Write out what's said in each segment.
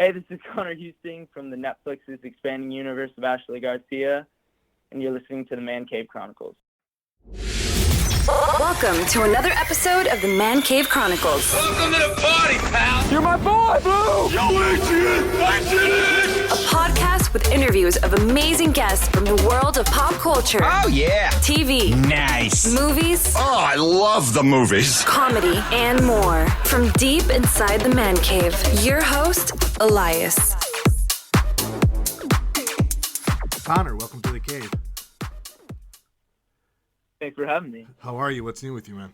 Hey, this is Conor Husting from the Netflix's expanding universe of Ashley Garcia, and you're listening to the Man Cave Chronicles. Welcome to another episode of the Man Cave Chronicles. Welcome to the party, pal! You're my boy, Blue! Yo, Adrian! A podcast with interviews of amazing guests from the world of pop culture. Oh, yeah! TV. Nice! Movies. Oh, I love the movies! Comedy and more. From deep inside the Man Cave, your host, Elias. Conor, welcome to the cave. Thanks for having me. How are you? What's new with you, man?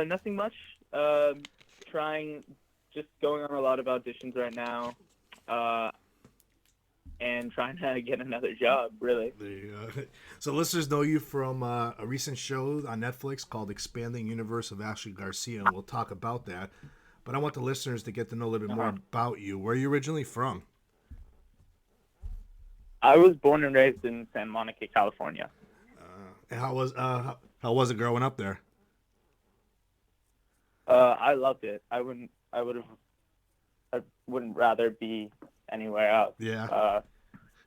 Nothing much. Just going on a lot of auditions right now, and trying to get another job, really. So listeners know you from a recent show on Netflix called Expanding Universe of Ashley Garcia, and we'll talk about that. But I want the listeners to get to know a little bit more about you. Where are you originally from? I was born and raised in Santa Monica, California. And how was it growing up there? I loved it. I wouldn't rather be anywhere else. Yeah.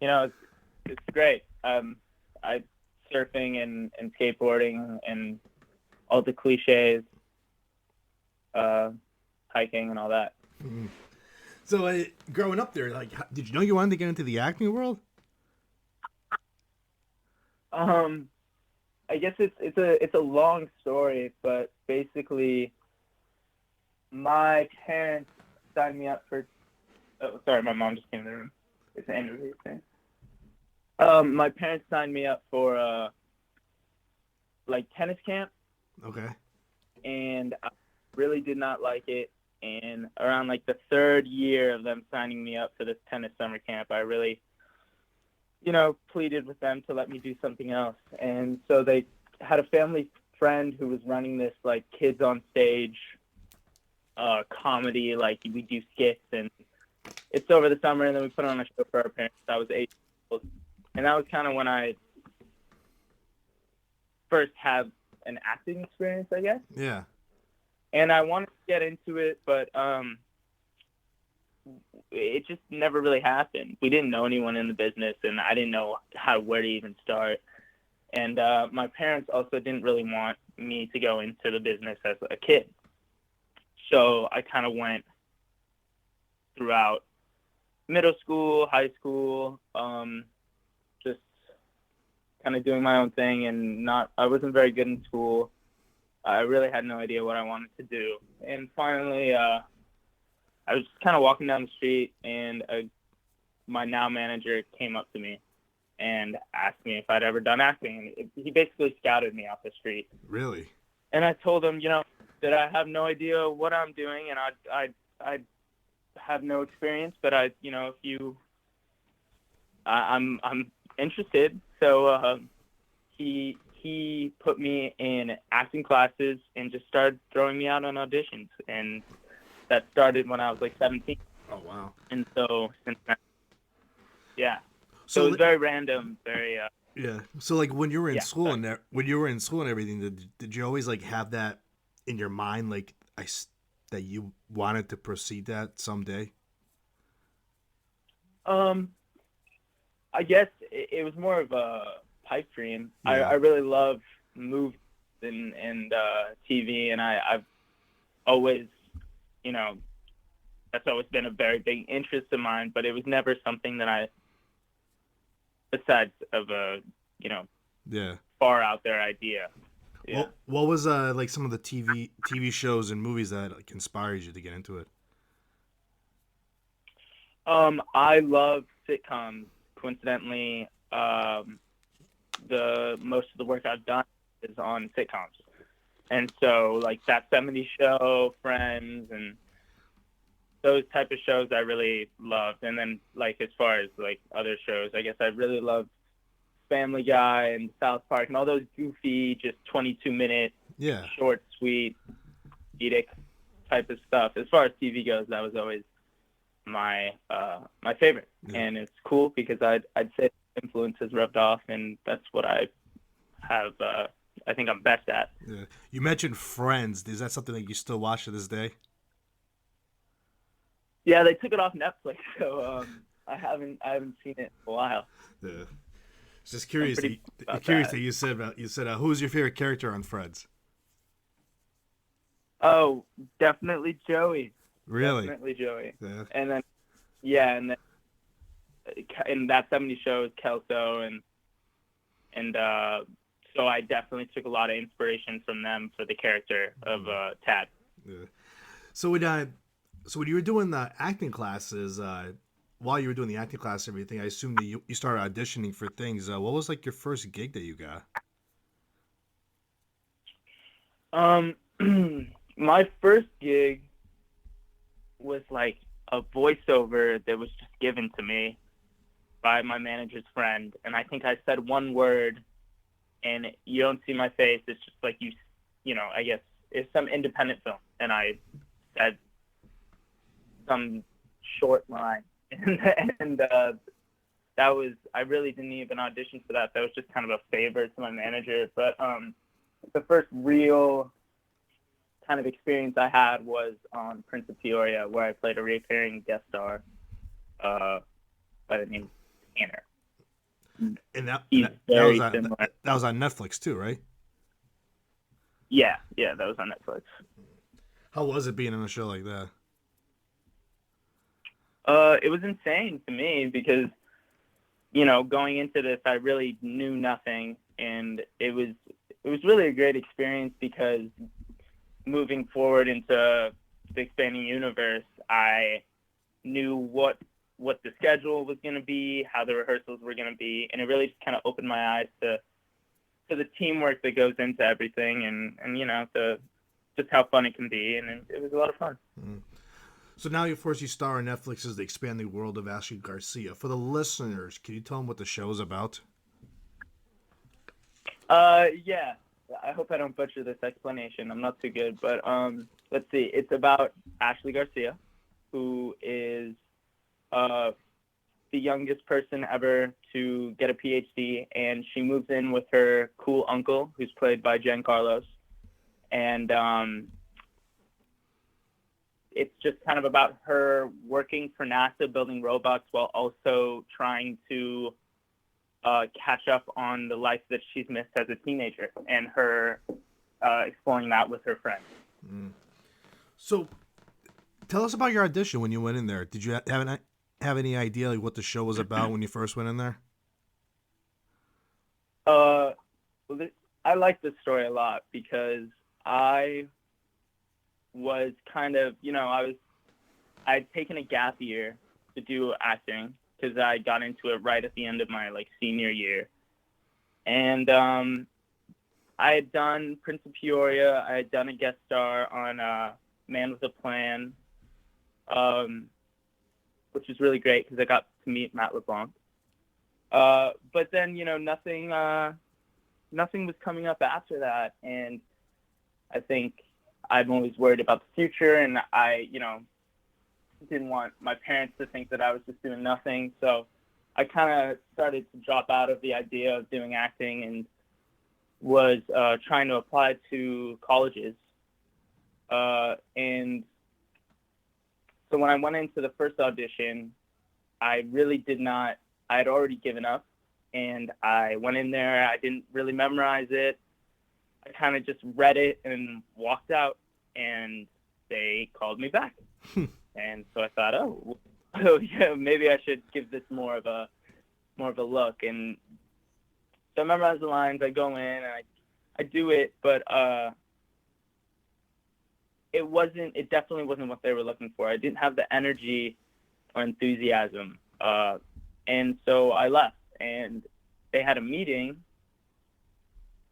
It's great. I surfing and skateboarding and all the cliches, hiking and all that. Mm-hmm. So growing up there, did you know you wanted to get into the acting world? I guess it's a long story, but basically, my parents signed me up for. Oh, sorry, my mom just came in the room. It's an interview thing. My parents signed me up for tennis camp. Okay. And I really did not like it. And around the third year of them signing me up for this tennis summer camp, I really pleaded with them to let me do something else. And so they had a family friend who was running this kids on stage comedy, we do skits, and it's over the summer, and then we put on a show for our parents. I was 8 years old, and that was kind of when I first had an acting experience, I guess. Yeah. And I wanted to get into it, but it just never really happened. We didn't know anyone in the business, and I didn't know where to even start. And my parents also didn't really want me to go into the business as a kid. So I kind of went throughout middle school, high school, just kind of doing my own thing, and I wasn't very good in school. I really had no idea what I wanted to do. And finally, I was just kind of walking down the street, and my now manager came up to me and asked me if I'd ever done acting. And he basically scouted me off the street. Really? And I told him, that I have no idea what I'm doing, and I have no experience, but I'm interested. So he put me in acting classes and just started throwing me out on auditions, and that started when I was 17. Oh wow! And so since then, yeah. So it was very random, very. Yeah. So when you were in school and everything, did you always have that in your mind, that you wanted to proceed that someday? I guess it was more of a pipe dream. Yeah. I really love movies and TV, and I've always, that's always been a very big interest of mine, but it was never something that besides of a, far out there idea. Yeah. What was some of the TV shows and movies that inspired you to get into it? I love sitcoms. Coincidentally, the most of the work I've done is on sitcoms, and so That 70s Show, Friends, and those type of shows I really loved. And then as far as other shows, I guess I really loved Family Guy and South Park and all those goofy, just 22-minute, short, sweet, comedic type of stuff. As far as TV goes, that was always my favorite. Yeah. And it's cool because I'd say influence has rubbed off, and that's what I have. I think I'm best at. Yeah. You mentioned Friends. Is that something that you still watch to this day? Yeah, they took it off Netflix, so I haven't seen it in a while. Yeah. It's just I'm curious. pretty about Curious that. that you said who's your favorite character on Friends? Oh, definitely Joey. Really? Definitely Joey. Yeah. And then yeah, and then in that 70 show is Kelso and so I definitely took a lot of inspiration from them for the character of Tad. Yeah. So when you were doing the acting classes, while you were doing the acting class and everything, I assume that you started auditioning for things. What was like your first gig that you got? My first gig was like a voiceover that was just given to me by my manager's friend, and I think I said one word, and you don't see my face. It's just like you know, I guess it's some independent film, and I said some short line, and that was, I really didn't even audition for that. That was just kind of a favor to my manager. But the first real kind of experience I had was on Prince of Peoria, where I played a recurring guest star by the name of Tanner. And He's very similar. that was on Netflix too, right? Yeah, that was on Netflix. How was it being on a show like that? It was insane to me because, you know, going into this, I really knew nothing, and it was really a great experience because moving forward into the expanding universe, I knew what the schedule was going to be, how the rehearsals were going to be, and it really just kind of opened my eyes to the teamwork that goes into everything, and you know, just how fun it can be, and it was a lot of fun. Mm-hmm. So now, of course, you star in Netflix's The Expanding World of Ashley Garcia. For the listeners, can you tell them what the show is about? Yeah. I hope I don't butcher this explanation. I'm not too good, but let's see. It's about Ashley Garcia, who is the youngest person ever to get a PhD, and she moves in with her cool uncle, who's played by Jen Carlos, and it's just kind of about her working for NASA, building robots, while also trying to catch up on the life that she's missed as a teenager, and her exploring that with her friends. Mm. So, tell us about your audition when you went in there. Did you have any idea like what the show was about when you first went in there? I like this story a lot because I was kind of, you know, I'd taken a gap year to do acting because I got into it right at the end of my senior year, and I had done Prince of Peoria. I had done a guest star on Man with a Plan, which was really great because I got to meet Matt LeBlanc. But then, you know, nothing was coming up after that, and I think I'm always worried about the future, and I, you know, didn't want my parents to think that I was just doing nothing. So I kind of started to drop out of the idea of doing acting and was trying to apply to colleges. And so when I went into the first audition, I really did not, I had already given up, and I went in there. I didn't really memorize it. I kind of just read it and walked out, and they called me back. And so I thought, oh yeah, maybe I should give this more of a look. And so I memorize the lines. I go in and I do it, but it definitely wasn't what they were looking for. I didn't have the energy or enthusiasm, and so I left. And they had a meeting,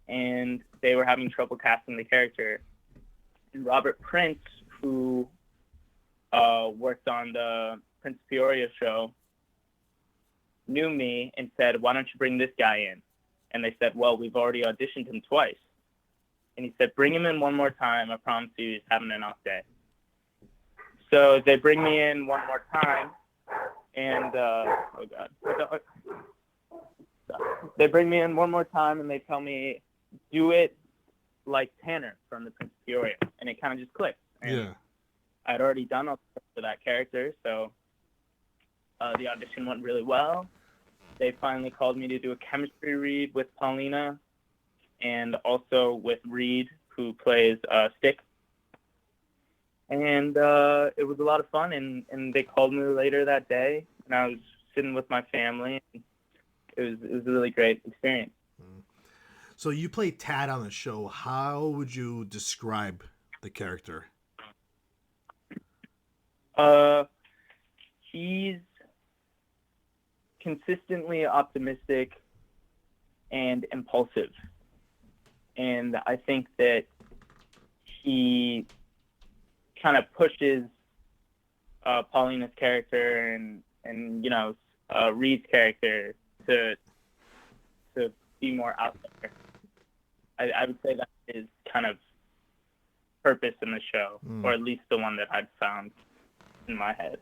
and they were having trouble casting the character. And Robert Prince, who worked on the Prince Peoria show, knew me and said, "Why don't you bring this guy in?" And they said, "Well, we've already auditioned him twice." And he said, "Bring him in one more time. I promise you he's having an off day." So they bring me in one more time, and oh God. They bring me in one more time, and they tell me, "Do it like Tanner from the Prince of Peoria." And it kind of just clicked. And Yeah. I'd already done all the stuff for that character, so the audition went really well. They finally called me to do a chemistry read with Paulina and also with Reed, who plays Stick. And it was a lot of fun, and they called me later that day, and I was sitting with my family. And it was a really great experience. So you play Tad on the show. How would you describe the character? He's consistently optimistic and impulsive. And I think that he kind of pushes Paulina's character and Reed's character to be more out there. I would say that is kind of purpose in the show, or at least the one that I'd found in my head.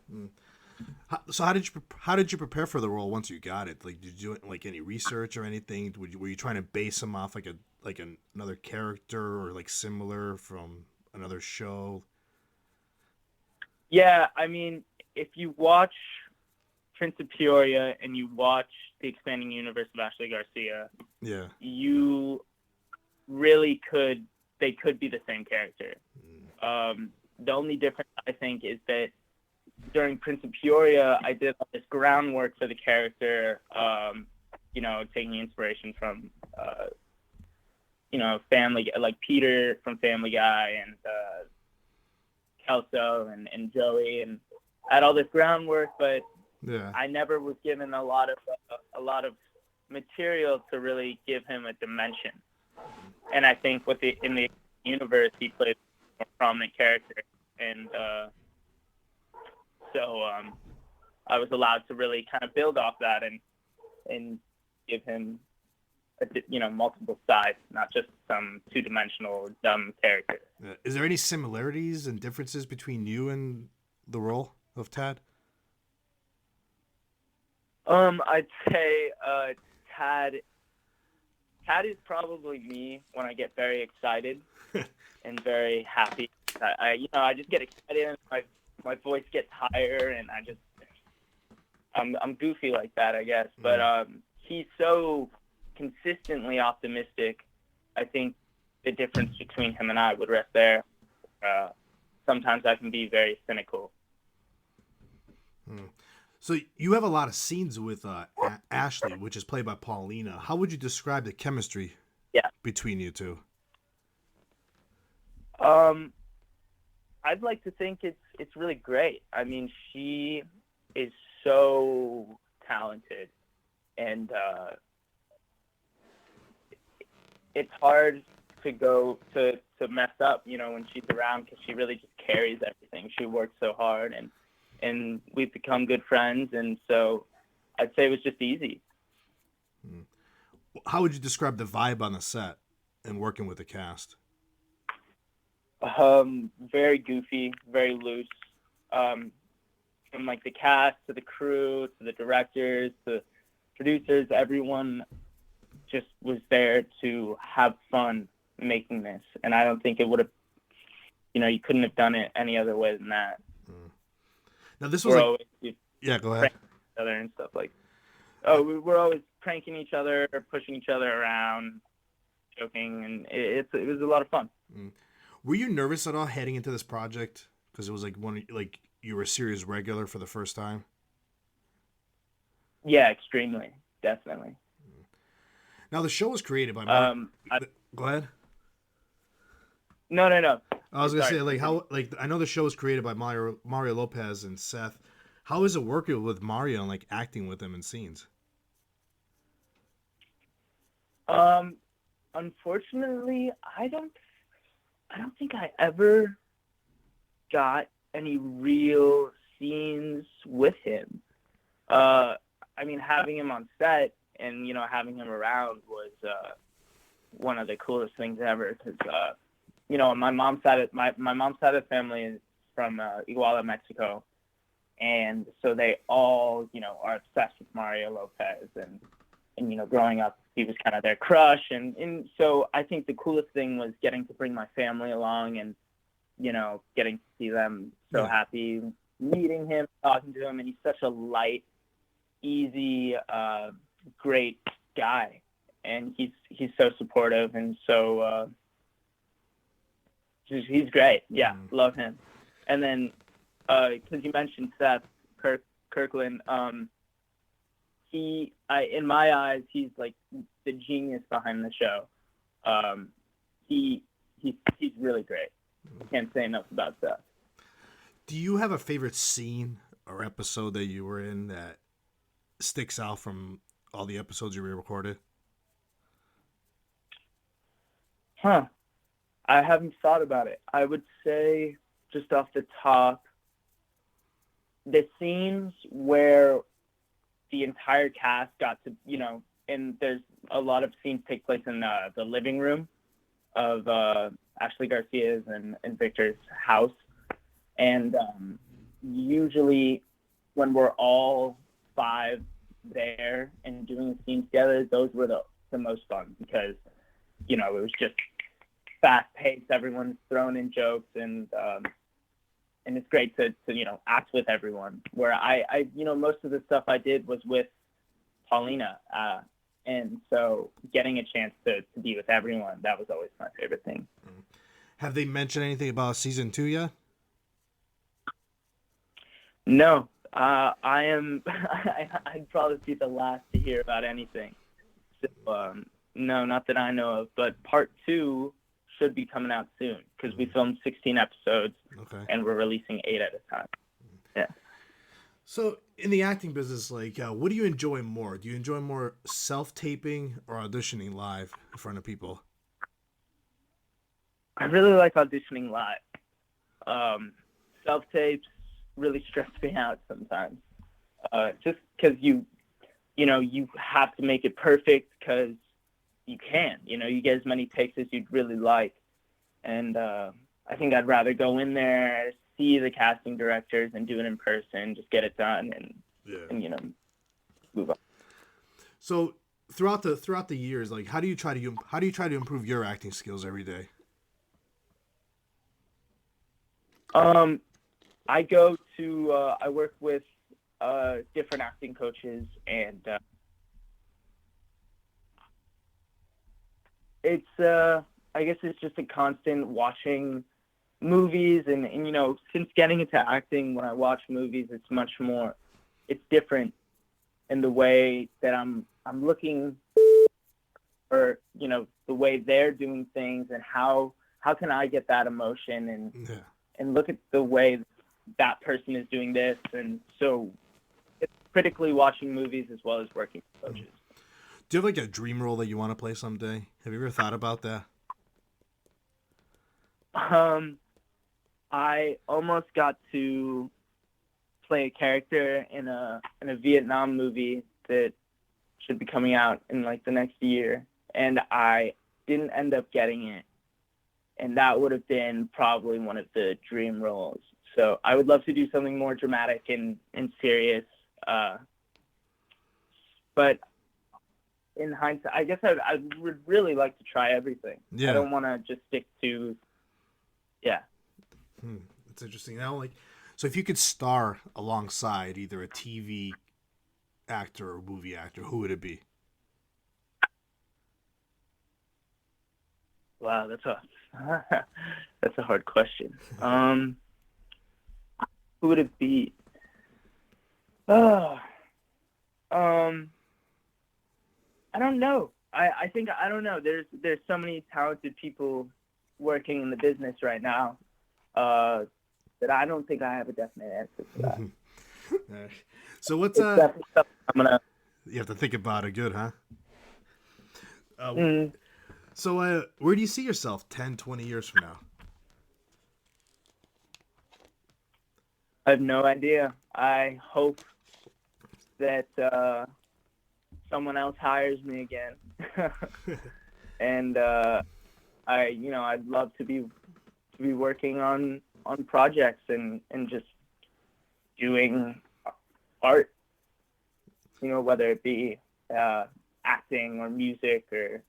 So how did you prepare for the role once you got it? Like, did you do like any research or anything? Were you trying to base him off another character or like similar from another show? Yeah, I mean, if you watch Prince of Peoria and you watch the expanding universe of Ashley Garcia, yeah, you really they could be the same character. The only difference, I think, is that during Prince of Peoria, I did all this groundwork for the character, taking inspiration from, Family, like Peter from Family Guy and Kelso and Joey, and I had all this groundwork, but yeah, I never was given a lot of material to really give him a dimension. And I think in the universe, he plays a more prominent character, and so I was allowed to really kind of build off that and give him multiple sides, not just some two-dimensional dumb character. Is there any similarities and differences between you and the role of Tad? I'd say Tad is probably me when I get very excited and very happy. I just get excited and my voice gets higher, and I'm goofy like that, I guess. But he's so consistently optimistic. I think the difference between him and I would rest there. Sometimes I can be very cynical. So you have a lot of scenes with Ashley, which is played by Paulina. How would you describe the chemistry between you two? I'd like to think it's really great. I mean, she is so talented, and it's hard to go to mess up, when she's around, because she really just carries everything. She works so hard, and we've become good friends, and so I'd say it was just easy. How would you describe the vibe on the set and working with the cast? Very goofy, very loose. From like the cast to the crew to the directors to producers, everyone just was there to have fun making this, and I don't think it would have, you couldn't have done it any other way than that. Now this was go ahead. Each other and stuff like. We're always pranking each other, pushing each other around, joking, and it was a lot of fun. Were you nervous at all heading into this project because it was like you were a series regular for the first time? Yeah, extremely, definitely. Now the show was created by. Go ahead. No. I was gonna say I know the show was created by Mario Lopez and Seth. How is it working with Mario and like acting with him in scenes? Unfortunately, I don't think I ever got any real scenes with him. I mean, having him on set and having him around was one of the coolest things ever, because my mom's side of the family is from Iguala, Mexico, and so they all are obsessed with Mario Lopez, and growing up he was kind of their crush, and so I think the coolest thing was getting to bring my family along and getting to see them so happy, meeting him, talking to him, and he's such a light, easy, great guy, and he's so supportive and so he's great. Yeah, love him. And then because you mentioned Seth Kirkland, in my eyes, he's like the genius behind the show. He's really great. I can't say enough about Seth. Do you have a favorite scene or episode that you were in that sticks out from all the episodes you re-recorded? I haven't thought about it. I would say, just off the top, the scenes where the entire cast got to, and there's a lot of scenes take place in the living room of Ashley Garcia's and Victor's house. And usually when we're all five there and doing the scenes together, those were the most fun because, it was just fast-paced. Everyone's throwing in jokes, and it's great to act with everyone. Where I most of the stuff I did was with Paulina, and so getting a chance to be with everyone, that was always my favorite thing. Have they mentioned anything about season 2 yet? No, I'd probably be the last to hear about anything. So, no, not that I know of. But part 2 should be coming out soon because we filmed 16 episodes, and we're releasing 8 at a time. Yeah. So in the acting business, what do you enjoy more? Do you enjoy more self-taping or auditioning live in front of people? I really like auditioning live. Self-tapes really stress me out sometimes. Just because you have to make it perfect because you can. You get as many takes as you'd really like. And I think I'd rather go in there, see the casting directors, and do it in person, just get it done, and move on. So throughout the years, how do you try to improve your acting skills every day? I go to I work with different acting coaches, and it's I guess it's just a constant watching movies, and since getting into acting, when I watch movies, it's different in the way that I'm looking, or the way they're doing things, and how can I get that emotion and look at the way that person is doing this. And so it's critically watching movies as well as working with coaches. Do you have a dream role that you want to play someday? Have you ever thought about that? I almost got to play a character in a Vietnam movie that should be coming out in the next year, and I didn't end up getting it. And that would have been probably one of the dream roles. So I would love to do something more dramatic and serious. But in hindsight, I guess I would really like to try everything. Yeah. I don't want to just stick to, That's interesting. Now, so if you could star alongside either a TV actor or movie actor, who would it be? Wow, that's a hard question. Who would it be? I don't know. I think I don't know. There's so many talented people working in the business right now that I don't think I have a definite answer for that. So what's you have to think about it good, huh? So where do you see yourself 10, 20 years from now? I have no idea. I hope that someone else hires me again. And I'd love to be working on projects and just doing art, whether it be acting or music or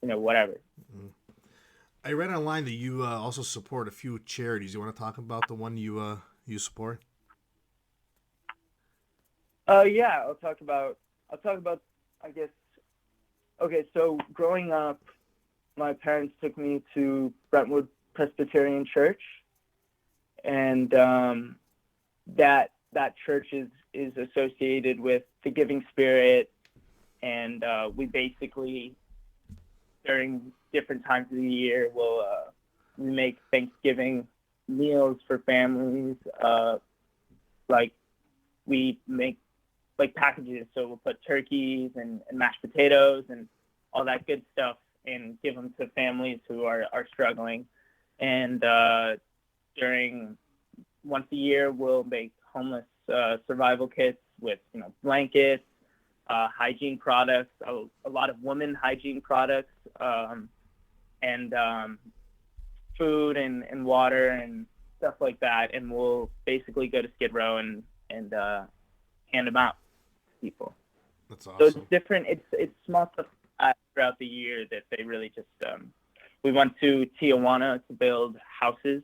whatever. I read online that you also support a few charities. You want to talk about the one you support? Yeah, I'll talk about, I guess, okay, so growing up, my parents took me to Brentwood Presbyterian Church, and that church is associated with the giving spirit, and we basically, during different times of the year, we make Thanksgiving meals for families. Like we make like packages, so we'll put turkeys and mashed potatoes and all that good stuff and give them to families who are struggling. And during once a year, we'll make homeless survival kits with blankets, hygiene products, a lot of women hygiene products, and food and water and stuff like that. And we'll basically go to Skid Row and hand them out to people. That's awesome. So it's different. It's small stuff throughout the year that they really just. We went to Tijuana to build houses.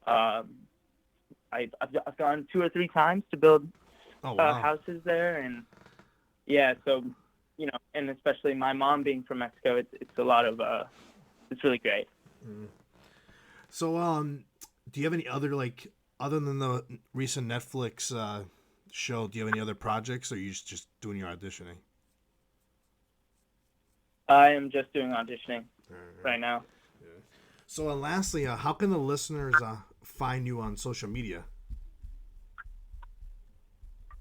I've gone 2 or 3 times to build houses there, and yeah, so and especially my mom being from Mexico, it's a lot of it's really great. Mm. So do you have any other, like, other than the recent Netflix show, do you have any other projects, or are you just doing your auditioning? I am just doing auditioning right now. Yeah. So lastly, how can the listeners find you on social media?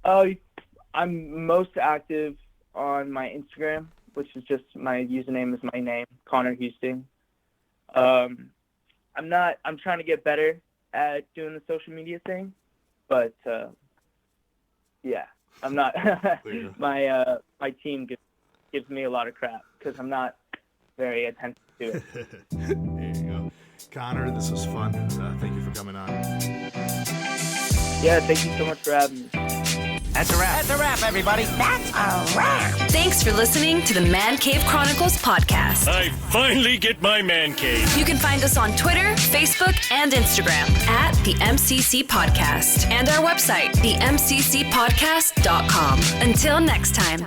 I'm most active on my Instagram, which is just my username is my name, Conor Husting. I'm trying to get better at doing the social media thing, but yeah, I'm not. My team gives me a lot of crap because I'm not very attentive to it. There you go. Conor, this was fun. Thank you for coming on. Yeah, thank you so much for having me. That's a wrap. That's a wrap, everybody. That's a wrap. Thanks for listening to the Man Cave Chronicles podcast. I finally get my man cave. You can find us on Twitter, Facebook, and Instagram at the MCC Podcast and our website, themccpodcast.com. Until next time.